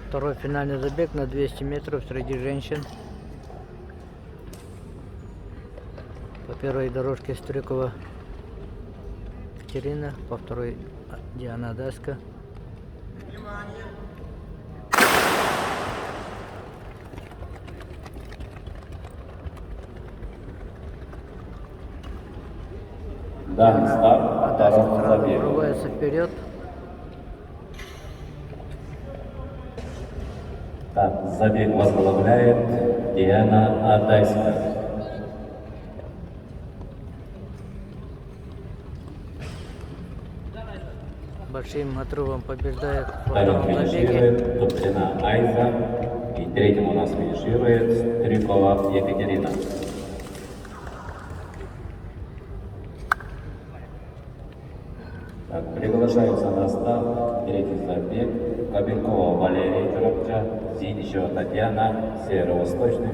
Второй финальный забег на 200 метров среди женщин. По первой дорожке Стрюкова Катерина, по второй Диана Даска. Дан старт, второй забег. Врывается вперед. Так, забег возглавляет Диана Адайска. Большим отрывом побеждает во Вторым втором забеге. финиширует Добрина Айза. И третьим у нас финиширует Стрюкова Екатерина. Так, приглашаются на старт третий забег Кабелькова Валерия Коробча, Зиничева Татьяна, Северо-Восточный.